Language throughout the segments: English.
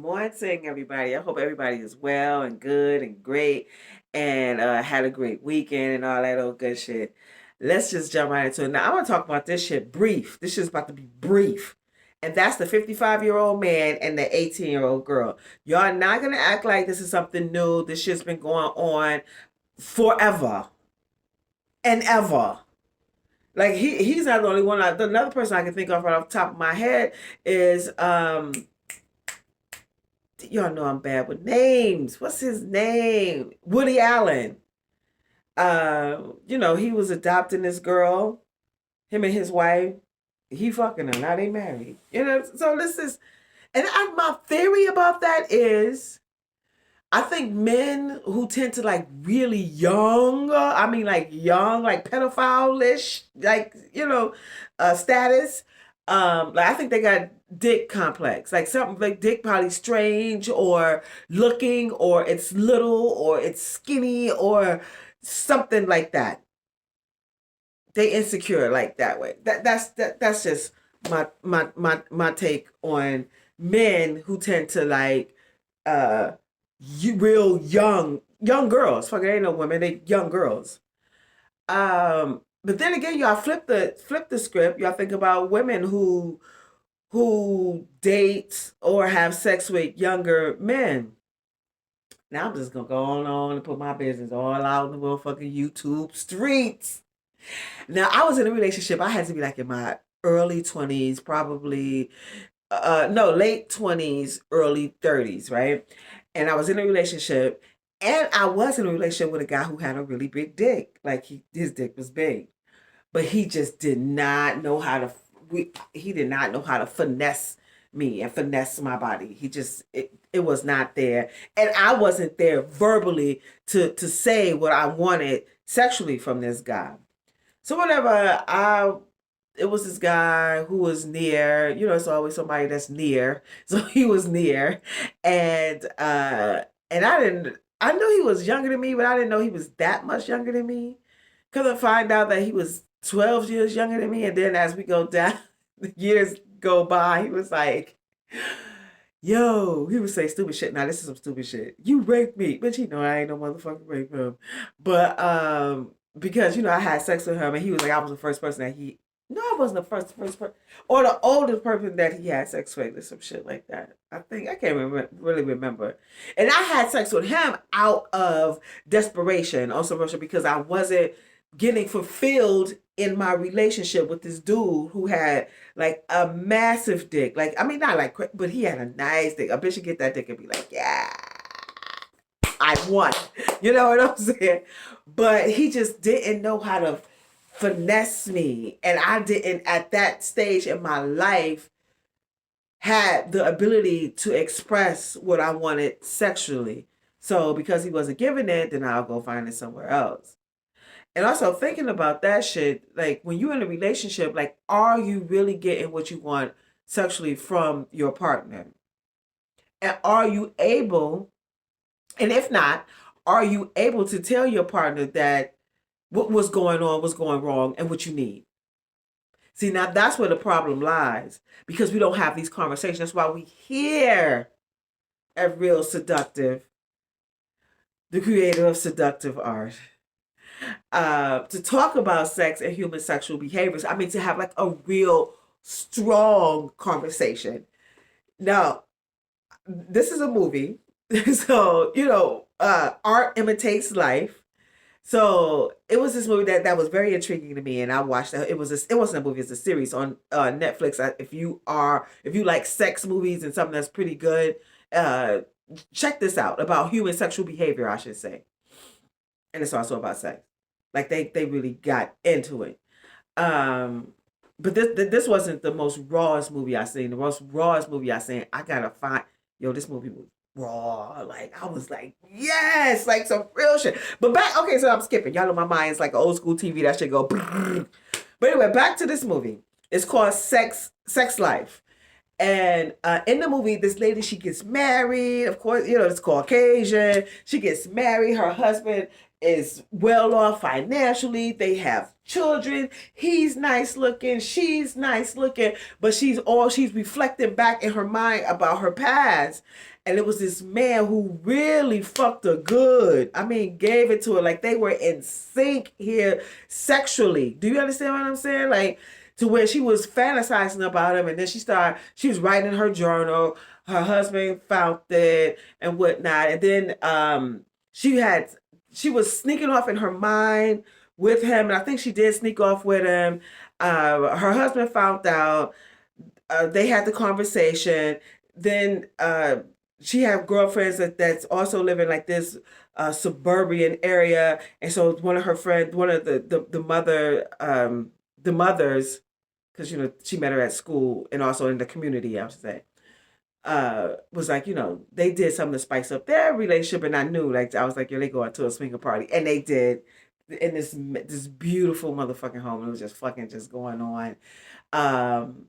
morning, everybody. I hope everybody is well and good and great and had a great weekend and all that old good shit. Let's just jump right into it. Now, I want to talk about this shit brief. This shit's about to be brief. And that's the 55-year-old man and the 18-year-old girl. Y'all not going to act like this is something new. This shit's been going on forever and ever. Like he's not the only one. Another person I can think of right off the top of my head is y'all know I'm bad with names. What's his name? Woody Allen. He was adopting this girl, him and his wife. He fucking her. Now they married. So this is, and my theory about that is, I think men who tend to like really young, like young, like pedophile-ish, status. Like I think they got dick complex, like something like dick probably strange or looking, or it's little, or it's skinny, or something like that. They insecure like that way. That's just my take on men who tend to like real young girls. Fuck, it ain't no women, they young girls. But then again, y'all flip the script. Y'all think about women who date or have sex with younger men. Now I'm just gonna go on and put my business all out in the motherfucking YouTube streets. Now I was in a relationship. I had to be like in my early 20s, probably no, late 20s, early 30s, right? And I was in a relationship, and I was in a relationship with a guy who had a really big dick. Like his dick was big, but he just did not know how to. He did not know how to finesse me and finesse my body. It was not there, and I wasn't there verbally to say what I wanted sexually from this guy. So whatever, it was this guy who was near. It's always somebody that's near. So he was near, and I knew he was younger than me, but I didn't know he was that much younger than me. Couldn't find out that he was 12 years younger than me, and then as we go down, the years go by, he was like, yo, he would say stupid shit. Now this is some stupid shit. You raped me, but I ain't no motherfucking rape him. But because I had sex with him, and he was like, I was the first person that he. No, I wasn't the first person, or the oldest person that he had sex with, or some shit like that. I think I can't really remember. And I had sex with him out of desperation, also because I wasn't getting fulfilled in my relationship with this dude who had like a massive dick. Like, I mean, not like, but he had a nice dick. A bitch should get that dick and be like, yeah, I won. You know what I'm saying? But he just didn't know how to finesse me, and I didn't at that stage in my life had the ability to express what I wanted sexually. So because he wasn't giving it, then I'll go find it somewhere else. And also thinking about that shit, like when you're in a relationship, like are you really getting what you want sexually from your partner? And are you able, and if not, are you able to tell your partner that what was going on, what's going wrong, and what you need? See, now that's where the problem lies, because we don't have these conversations. That's why we here at Real Seductive, the creator of Seductive Art, to talk about sex and human sexual behaviors. I mean, to have like a real strong conversation. Now, this is a movie, so art imitates life. So it was this movie that was very intriguing to me, and I watched it. It wasn't a movie; it's a series on Netflix. If you like sex movies and something that's pretty good, check this out about human sexual behavior, I should say, and it's also about sex. Like they really got into it. But this wasn't the most rawest movie I seen. The most rawest movie I seen, I gotta find. Yo, this movie was raw. Like I was like, yes, like some real shit. But okay, so I'm skipping. Y'all know my mind's like old school TV. That shit go. Brrr. But anyway, back to this movie. It's called Sex Life. And in the movie, this lady, she gets married. Of course, it's Caucasian. She gets married. Her husband is well off financially. They have children. He's nice looking. She's nice looking. But she's reflecting back in her mind about her past. And it was this man who really fucked her good. I mean, gave it to her. Like they were in sync here sexually. Do you understand what I'm saying? Like to where she was fantasizing about him, and then she was writing in her journal. Her husband found it and whatnot. And then she had she was sneaking off in her mind with him, and I think she did sneak off with him. Her husband found out. They had the conversation. Then she had girlfriends that's also living like this suburban area, and so one of her friends, one of the mothers, because she met her at school and also in the community, I would say, was like, they did something to spice up their relationship, and I knew, like, I was like, they going to a swinger party, and they did in this beautiful motherfucking home. It was just fucking just going on. Um,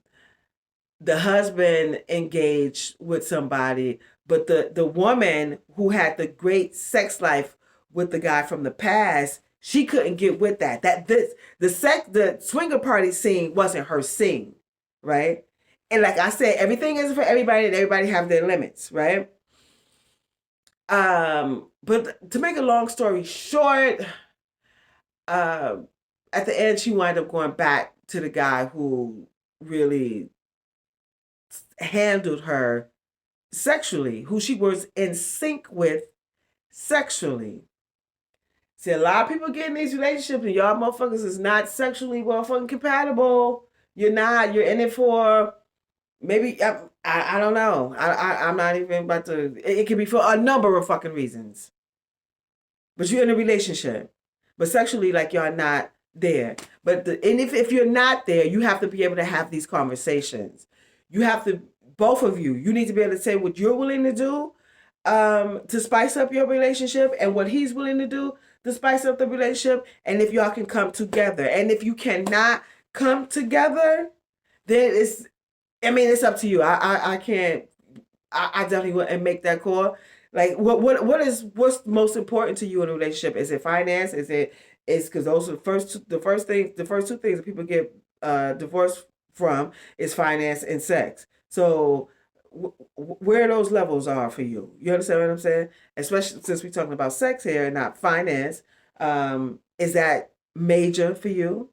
the husband engaged with somebody, but the woman who had the great sex life with the guy from the past, she couldn't get with that. The swinger party scene wasn't her scene, right? And like I said, everything is for everybody, and everybody have their limits, right? But to make a long story short, um, at the end, she wound up going back to the guy who really handled her sexually, who she was in sync with sexually. See, a lot of people get in these relationships, and y'all motherfuckers is not sexually motherfucking compatible. You're not. You're in it for maybe I don't know. I'm not even about to. It could be for a number of fucking reasons. But you're in a relationship, but sexually, like y'all not there. And if you're not there, you have to be able to have these conversations. You have to, both of you. You need to be able to say what you're willing to do, to spice up your relationship, and what he's willing to do to spice up the relationship, and if y'all can come together. And if you cannot come together, then it's up to you. I can't. I definitely wouldn't make that call. Like what's most important to you in a relationship? Is it finance? Is because those are the first two things that people get divorced from is finance and sex. So where those levels are for you? You understand what I'm saying? Especially since we're talking about sex here and not finance. Is that major for you?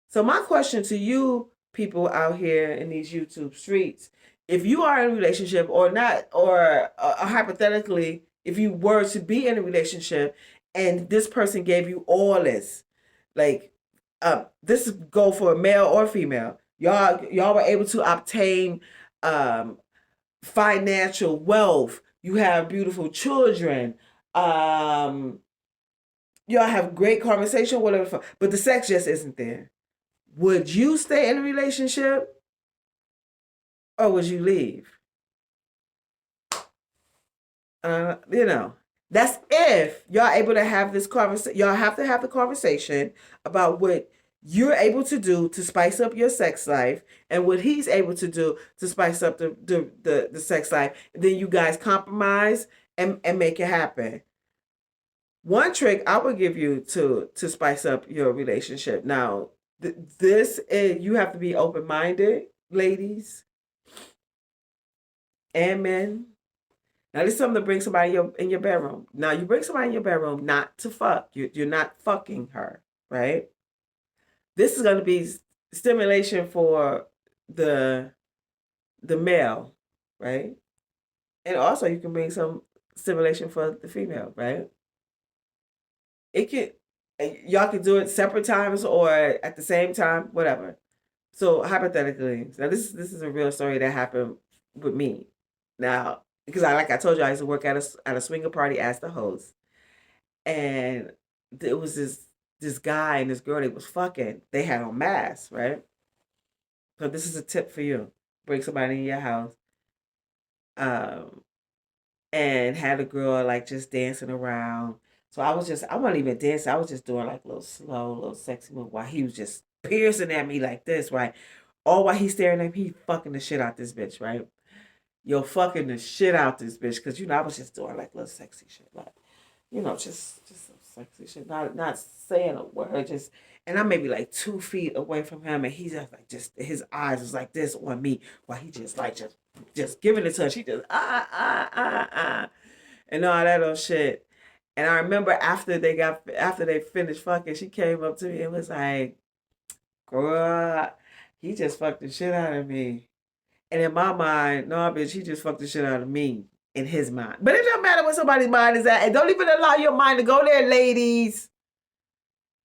So my question to you people out here in these YouTube streets, if you are in a relationship or not, or hypothetically, if you were to be in a relationship and this person gave you all this, like, this go for a male or female, y'all were able to obtain um, financial wealth, you have beautiful children, um, y'all have great conversation, whatever, but the sex just isn't there. Would you stay in a relationship or would you leave? You know, that's if y'all able to have this conversation. Y'all have to have the conversation about what you're able to do to spice up your sex life and what he's able to do to spice up the sex life. And then you guys compromise and make it happen. One trick I would give you to spice up your relationship. Now, this is, you have to be open minded, ladies and men. Now, this is something to bring somebody in your bedroom. Now, you bring somebody in your bedroom not to fuck. You're not fucking her, right? This is going to be stimulation for the male, right? And also, you can bring some stimulation for the female, right? It can, y'all can do it separate times or at the same time, whatever. So hypothetically, now this is a real story that happened with me. Now, because like I told you, I used to work at a swinger party as the host, and there was this guy and this girl they was fucking. They had on masks, right? So this is a tip for you: bring somebody in your house, um, and had a girl like just dancing around. So I wasn't even dancing. I was just doing like a little slow, little sexy move while he was just piercing at me like this, right? All while he's staring at me, he fucking the shit out this bitch, right? Yo, fucking the shit out this bitch, because I was just doing like little sexy shit, like just some sexy shit. Not saying a word, just and I'm maybe like 2 feet away from him, and he's just like just his eyes was like this on me while he just like just giving it to her. She just and all that old shit. And I remember after they finished fucking, she came up to me and was like, "Girl, he just fucked the shit out of me." And in my mind, no, bitch, he just fucked the shit out of me in his mind. But it don't matter what somebody's mind is at. And don't even allow your mind to go there, ladies.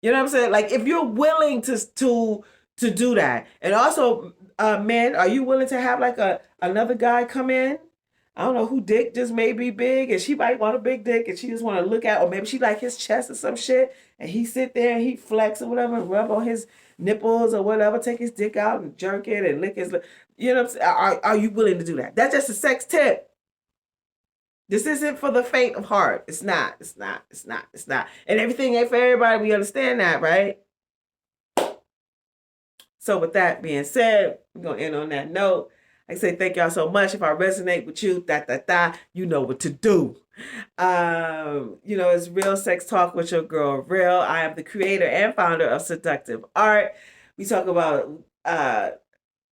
You know what I'm saying? Like if you're willing to do that. And also, men, are you willing to have like another guy come in? I don't know who dick just may be big and she might want a big dick and she just want to look at, or maybe she like his chest or some shit and he sit there and he flex or whatever, rub on his nipples or whatever, take his dick out and jerk it and lick his, you know what I'm saying? Are you willing to do that? That's just a sex tip. This isn't for the faint of heart. It's not. It's not. It's not. It's not. And everything ain't for everybody. We understand that, right? So with that being said, we're going to end on that note. I say thank y'all so much. If I resonate with you, you know what to do. It's Real Sex Talk with your girl, Rill. I am the creator and founder of Seductive Art. We talk about, I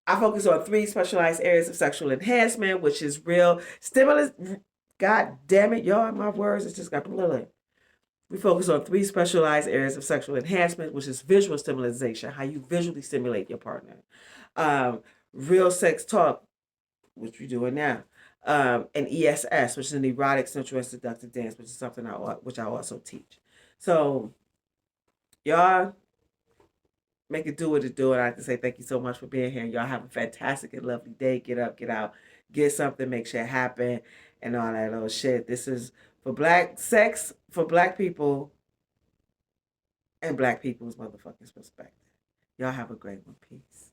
focus on 3 specialized areas of sexual enhancement, which is real stimulus. God damn it, y'all, my words, it's just got blah. We focus on 3 specialized areas of sexual enhancement, which is visual stimulation, how you visually stimulate your partner. Real Sex Talk, which we're doing now. And ESS, which is an erotic, sensual, and seductive dance, which is something which I also teach. So, y'all, make it do what it do. And I like to say thank you so much for being here. Y'all have a fantastic and lovely day. Get up, get out, get something, make shit happen, and all that little shit. This is for black sex, for black people, and black people's motherfucking perspective. Y'all have a great one. Peace.